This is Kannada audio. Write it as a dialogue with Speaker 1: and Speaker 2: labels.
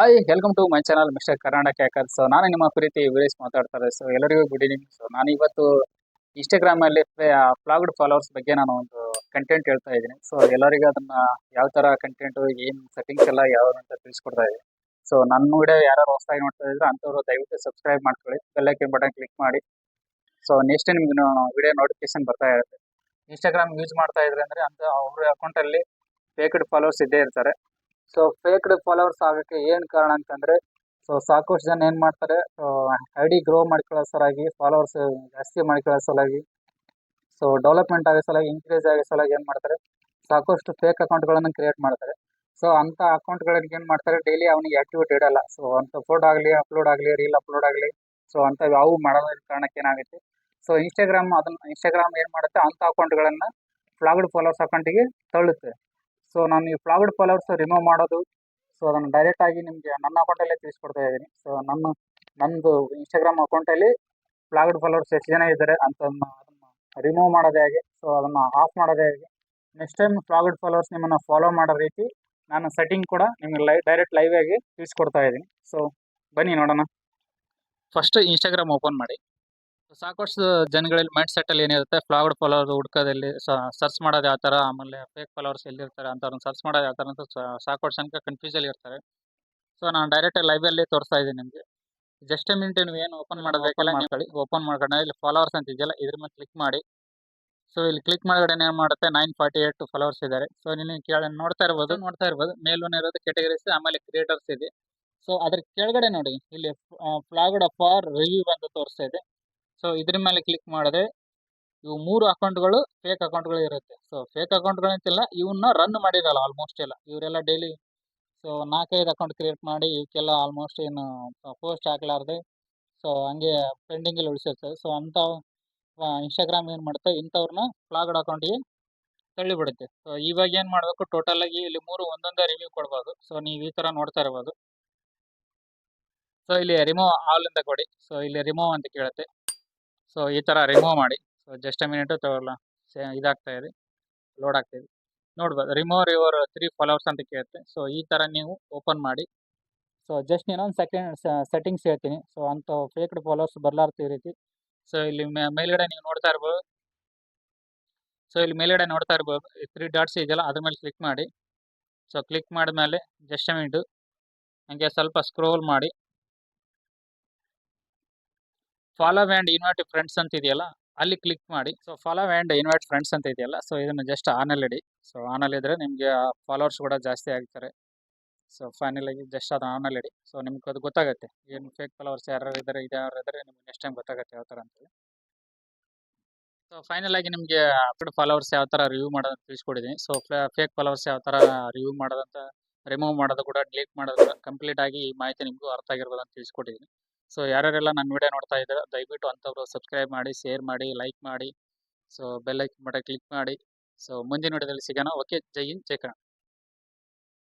Speaker 1: Hi welcome to my channel mister Karnataka hacker. So ನಾನು ನಿಮ್ಮ ಪ್ರೀತಿ ವೀರೇಶ್ ಮಾತಾಡ್ತಾರೆ. ಸೊ ಎಲ್ಲರಿಗೂ ಗುಡ್ ಈವ್ನಿಂಗ್. ಸೊ ನಾನು ಇವತ್ತು ಇನ್ಸ್ಟಾಗ್ರಾಮ್ ಅಲ್ಲಿ ಫ್ಲಾಗ್ಡ್ ಫಾಲೋವರ್ಸ್ ಬಗ್ಗೆ ನಾನು ಒಂದು ಕಂಟೆಂಟ್ ಹೇಳ್ತಾ ಇದ್ದೀನಿ. ಸೊ ಎಲ್ಲರಿಗೂ ಅದನ್ನ ಯಾವ ತರ ಕಂಟೆಂಟ್ ಏನ್ ಸೆಟ್ಟಿಂಗ್ಸ್ ಎಲ್ಲ ಯಾವ ಅಂತ ತಿಳಿಸ್ಕೊಡ್ತಾ ಇದ್ದೀನಿ. ಸೊ ನನ್ನ ವಿಡಿಯೋ ಯಾರು ಹೊಸದಾಗಿ ನೋಡ್ತಾ ಇದ್ರೆ ಅಂತವ್ರು ದಯವಿಟ್ಟು ಸಬ್ಸ್ಕ್ರೈಬ್ ಮಾಡ್ಕೊಳ್ಳಿ, ಬೆಲ್ ಐಕನ್ ಬಟನ್ ಕ್ಲಿಕ್ ಮಾಡಿ. ಸೊ ನೆಕ್ಸ್ಟ್ ನಿಮ್ಗೆ ವಿಡಿಯೋ ನೋಟಿಫಿಕೇಶನ್ ಬರ್ತಾ ಇರುತ್ತೆ. ಇನ್ಸ್ಟಾಗ್ರಾಮ್ ಯೂಸ್ ಮಾಡ್ತಾ ಇದ್ರೆ ಅಂದ್ರೆ ಅಂತ ಅವ್ರ ಅಕೌಂಟ್ ಅಲ್ಲಿ ಫೇಕ್ಡ್ ಫಾಲೋವರ್ಸ್ ಇದ್ದೇ ಇರ್ತಾರೆ. ಸೊ ಫೇಕ್ಡ್ ಫಾಲೋವರ್ಸ್ ಆಗಕ್ಕೆ ಏನ್ ಕಾರಣ ಅಂತಂದ್ರೆ, ಸೊ ಸಾಕಷ್ಟು ಜನ ಏನ್ ಮಾಡ್ತಾರೆ, ಐ ಡಿ ಗ್ರೋ ಮಾಡ್ಕೊಳ್ಳೋ ಸಲುವಾಗಿ, ಫಾಲೋವರ್ಸ್ ಜಾಸ್ತಿ ಮಾಡ್ಕೊಳ್ಳೋ ಸಲುವಾಗಿ, ಸೊ ಡೆವಲಪ್ಮೆಂಟ್ ಆಗೋ ಸಲುವಾಗಿ, ಇನ್ಕ್ರೀಸ್ ಆಗೋ ಸಲುವಾಗಿ ಏನ್ ಮಾಡ್ತಾರೆ, ಸಾಕಷ್ಟು ಫೇಕ್ ಅಕೌಂಟ್ಗಳನ್ನು ಕ್ರಿಯೇಟ್ ಮಾಡ್ತಾರೆ. ಸೊ ಅಂತ ಅಕೌಂಟ್ಗಳಿಗೆ ಏನ್ ಮಾಡ್ತಾರೆ, ಡೈಲಿ ಅವನಿಗೆ ಆಕ್ಟಿವಿಟಿ ಇಡಲ್ಲ. ಸೊ ಅಂತ ಫೋಟೋ ಆಗಲಿ ಅಪ್ಲೋಡ್ ಆಗಲಿ ರೀಲ್ ಅಪ್ಲೋಡ್ ಆಗಲಿ, ಸೊ ಅಂತ ಯಾವ ಮಾಡೋದ್ರ ಕಾರಣಕ್ಕೆ ಏನಾಗುತ್ತೆ, ಸೊ ಇನ್ಸ್ಟಾಗ್ರಾಮ್ ಏನ್ ಮಾಡುತ್ತೆ, ಅಂತ ಅಕೌಂಟ್ಗಳನ್ನ ಫ್ಲಾಗ್ಡ್ ಫಾಲೋವರ್ಸ್ ಅಕೌಂಟಿಗೆ ತಳ್ಳುತ್ತೆ. ಸೊ ನಾನು ಈ ಫ್ಲಾಗ್ಡ್ ಫಾಲೋವರ್ಸ್ ರಿಮೂವ್ ಮಾಡೋದು, ಸೊ ಅದನ್ನು ಡೈರೆಕ್ಟ್ ಆಗಿ ನಿಮಗೆ ನನ್ನ ಅಕೌಂಟಲ್ಲೇ ತಿಳಿಸ್ಕೊಡ್ತಾ ಇದ್ದೀನಿ. ಸೊ ನಂದು ಇನ್ಸ್ಟಾಗ್ರಾಮ್ ಅಕೌಂಟಲ್ಲಿ ಫ್ಲಾಗ್ಡ್ ಫಾಲೋವರ್ಸ್ ಎಷ್ಟು ಜನ ಇದ್ದಾರೆ ಅಂತ ಅದನ್ನ ರಿಮೂವ್ ಮಾಡೋದೇ ಹೇಗೆ, ಸೊ ಅದನ್ನು ಆಫ್ ಮಾಡೋದೇ ಹೇಗೆ, ನೆಕ್ಸ್ಟ್ ಟೈಮ್ ಫ್ಲಾಗ್ಡ್ ಫಾಲೋವರ್ಸ್ ನಿಮ್ಮನ್ನು ಫಾಲೋ ಮಾಡೋ ರೀತಿ ನಾನು ಸೆಟ್ಟಿಂಗ್ ಕೂಡ ನಿಮಗೆ ಡೈರೆಕ್ಟ್ ಲೈವ್ ಆಗಿ ತಿಳಿಸ್ಕೊಡ್ತಾ ಇದ್ದೀನಿ. ಸೊ ಬನ್ನಿ ನೋಡೋಣ. ಫಸ್ಟ್ ಇನ್ಸ್ಟಾಗ್ರಾಮ್ ಓಪನ್ ಮಾಡಿ. ಸಾಕಷ್ಟು ಜನಗಳಲ್ಲಿ ಮೈಂಡ್ ಸೆಟ್ ಅಲ್ಲಿ ಏನಿರುತ್ತೆ, ಫ್ಲಾಗ್ಡ್ ಫಾಲೋವರ್ ಹುಡ್ಕೋದಲ್ಲಿ ಸರ್ಚ್ ಮಾಡೋದು ಯಾವ ತರ, ಆಮೇಲೆ ಫೇಕ್ ಫಾಲೋವರ್ಸ್ ಎಲ್ಲಿರ್ತಾರೆ ಅಂತ ಸರ್ಚ್ ಮಾಡೋದು ಯಾವ ತರ ಅಂತ ಸಾಕಷ್ಟು ಜನಕ್ಕೆ ಕನ್ಫ್ಯೂಸ್ ಅಲ್ಲಿ ಇರ್ತಾರೆ. ಸೊ ನಾನು ಡೈರೆಕ್ಟ್ ಲೈವ್ ಅಲ್ಲಿ ತೋರಿಸ್ತಾ ಇದ್ದೀನಿ ನಿಮಗೆ. ಜಸ್ಟ್ ಎ ಮಿನಿಟ್ ನೀವು ಏನು ಓಪನ್ ಮಾಡಬೇಕಲ್ಲ, ಓಪನ್ ಮಾಡ್ಕೊಂಡು ಇಲ್ಲಿ ಫಾಲೋವರ್ಸ್ ಅಂತ ಇದೆಯಲ್ಲ, ಇದ್ರ ಮೇಲೆ ಕ್ಲಿಕ್ ಮಾಡಿ. ಸೊ ಇಲ್ಲಿ ಕ್ಲಿಕ್ ಮಾಡಗಡೆ ಏನ್ ಮಾಡುತ್ತೆ, 948 ಫಾಲೋವರ್ಸ್ ಇದ್ದಾರೆ. ಸೊ ನೀವು ನೋಡ್ತಾ ಇರ್ಬೋದು ಮೇಲ್ವನ್ನ ಇರೋದು ಕೆಟಗರೀಸ್, ಆಮೇಲೆ ಕ್ರಿಯೇಟರ್ಸ್ ಇದೆ. ಸೊ ಅದ್ರ ಕೆಳಗಡೆ ನೋಡಿ, ಇಲ್ಲಿ ಫ್ಲಾಗ್ಡ್ ಫಾರ್ ರಿವ್ಯೂ ಅಂತ ತೋರಿಸ್ತಾ ಇದೆ. ಸೊ ಇದ್ರ ಮೇಲೆ ಕ್ಲಿಕ್ ಮಾಡಿದ್ರೆ ಇವು 3 ಅಕೌಂಟ್ಗಳು ಫೇಕ್ ಅಕೌಂಟ್ಗಳು ಇರುತ್ತೆ. ಸೊ ಫೇಕ್ ಅಕೌಂಟ್ಗಳು ಅಂತಿಲ್ಲ, ಇವನ್ನ ರನ್ ಮಾಡಿರಲ್ಲ ಆಲ್ಮೋಸ್ಟ್ ಎಲ್ಲ ಇವರೆಲ್ಲ ಡೈಲಿ. ಸೊ 4-5 ಅಕೌಂಟ್ ಕ್ರಿಯೇಟ್ ಮಾಡಿ ಇವಕ್ಕೆಲ್ಲ ಆಲ್ಮೋಸ್ಟ್ ಏನು ಪೋಸ್ಟ್ ಹಾಕ್ಲಾರ್ದೆ ಸೊ ಹಂಗೆ ಪೆಂಡಿಂಗ್ ಅಲ್ಲಿ ಉಳಿಸಿರ್ತದೆ. ಸೊ ಅಂತ ಇನ್ಸ್ಟಾಗ್ರಾಮ್ ಏನ್ ಮಾಡುತ್ತೆ, ಇಂಥವ್ರನ್ನ ಫ್ಲಾಗ್ಡ್ ಅಕೌಂಟ್ಗೆ ತಳ್ಳಿಬಿಡುತ್ತೆ. ಸೊ ಇವಾಗ ಏನ್ ಮಾಡ್ಬೇಕು, ಟೋಟಲ್ ಆಗಿ ಇಲ್ಲಿ 3 ಒಂದೊಂದೇ ರಿವ್ಯೂ ಕೊಡ್ಬೋದು. ಸೊ ನೀವು ಈ ತರ ನೋಡ್ತಾ ಇರ್ಬೋದು. ಸೊ ಇಲ್ಲಿ ರಿಮೂವ್ ಆಲ್ ಅಂತ ಕೊಡಿ. ಸೊ ಇಲ್ಲಿ ರಿಮೂವ್ ಅಂತ ಕೇಳುತ್ತೆ. ಸೊ ಈ ತರ ರಿಮೂವ್ ಮಾಡಿ. ಸೊ ಜಸ್ಟ್ ಮಿನಿಟ್ ತಗೊಳ್ಳ ಇದಾಗ್ತಾ ಇದೆ, ಲೋಡ್ ಆಗ್ತಾ ಇದೆ. ನೋಡ್ಬೋದು ರಿಮೂವ್ ಯುವರ್ 3 ಫಾಲೋವರ್ಸ್ ಅಂತ ಕೇಳುತ್ತೆ. ಸೊ ಈ ತರ ನೀವು ಓಪನ್ ಮಾಡಿ. ಸೊ ಜಸ್ಟ್ ಇನ್ನೊಂದು ಸೆಕೆಂಡ್ ಸೆಟ್ಟಿಂಗ್ಸ್ ಹೇಳ್ತೀನಿ. ಸೊ ಅಂತ ಫೇಕ್ಡ್ ಫಾಲೋವರ್ಸ್ ಬರ್ಲಾರ್ದ ರೀತಿ. ಸೊ ಇಲ್ಲಿ ಮೇಲ್ಗಡೆ ನೀವು ನೋಡ್ತಾ ಇರ್ಬೋದು. ಸೊ ಇಲ್ಲಿ ಮೇಲ್ಗಡೆ ನೋಡ್ತಾ ಇರ್ಬೋದು 3 ಡಾಟ್ಸ್ ಇದೆಯಲ್ಲ, ಅದ್ರ ಮೇಲೆ ಕ್ಲಿಕ್ ಮಾಡಿ. ಸೊ ಕ್ಲಿಕ್ ಮಾಡಿದ್ಮೇಲೆ ಜಸ್ಟ್ ಮಿನಿಟ್ ಹಂಗೆ ಸ್ವಲ್ಪ ಸ್ಕ್ರೋಲ್ ಮಾಡಿ. ಫಾಲೋ ಆ್ಯಂಡ್ ಇನ್ವೈಟ್ ಫ್ರೆಂಡ್ಸ್ ಅಂತ ಇದೆಯಲ್ಲ, ಅಲ್ಲಿ ಕ್ಲಿಕ್ ಮಾಡಿ. So follow and invite friends ಅಂತ ಇದೆಯಲ್ಲ, ಸೊ ಇದನ್ನು ಜಸ್ಟ್ ಆನಲ್ಲಿ ಇಡಿ. ಸೊ ಆನಲ್ಲಿ ಇದ್ರೆ ನಿಮಗೆ ಫಾಲೋವರ್ಸ್ ಕೂಡ ಜಾಸ್ತಿ ಆಗ್ತಾರೆ. ಸೊ ಫೈನಲ್ ಆಗಿ ಜಸ್ಟ್ ಅದು ಆನಲ್ಲಿ ಇಡಿ. ಸೊ ನಿಮ್ಗೆ ಅದು ಗೊತ್ತಾಗುತ್ತೆ ಏನು ಫೇಕ್ ಫಾಲೋವರ್ಸ್ ಯಾರು ಇದ್ದಾರೆ, ಇದ್ಯಾರು ಇದ್ದಾರೆ, ನಿಮ್ಗೆ ನೆಕ್ಸ್ಟ್ ಟೈಮ್ ಗೊತ್ತಾಗುತ್ತೆ ಯಾವ ಥರ ಅಂತೇಳಿ. ಸೊ ಫೈನಲ್ ಆಗಿ ನಿಮಗೆ ಫಾಲೋವರ್ಸ್ ಯಾವ ಥರ ರಿವ್ಯೂ ಮಾಡೋದು ತಿಳಿಸ್ಕೊಡಿದ್ದೀನಿ. ಸೊ ಫೇಕ್ ಫಾಲೋವರ್ಸ್ ಯಾವ ಥರ ರಿವ್ಯೂ ಮಾಡೋದಂತ, ರಿಮೂವ್ ಮಾಡೋದು ಕೂಡ, ಡಿಲೀಟ್ ಮಾಡೋದು ಕೂಡ ಕಂಪ್ಲೀಟ್ ಆಗಿ ಈ ಮಾಹಿತಿ ನಿಮಗೂ ಅರ್ಥ ಆಗಿರ್ಬೋದು ಅಂತ ತಿಳಿಸ್ಕೊಟ್ಟಿದ್ದೀನಿ. ಸೊ ಯಾರ್ಯಾರೆಲ್ಲ ನನ್ನ ವಿಡಿಯೋ ನೋಡ್ತಾ ಇದ್ದಾರೆ ದಯವಿಟ್ಟು ಅಂಥವ್ರು ಸಬ್ಸ್ಕ್ರೈಬ್ ಮಾಡಿ, ಶೇರ್ ಮಾಡಿ, ಲೈಕ್ ಮಾಡಿ. So bell icon button click ಮಾಡಿ. ಸೊ ಮುಂದಿನ ವಿಡಿಯೋದಲ್ಲಿ ಸಿಗೋಣ. ಓಕೆ, ಜೈ ಹಿಂದ್, ಜೈ ಕನ್ನಡ.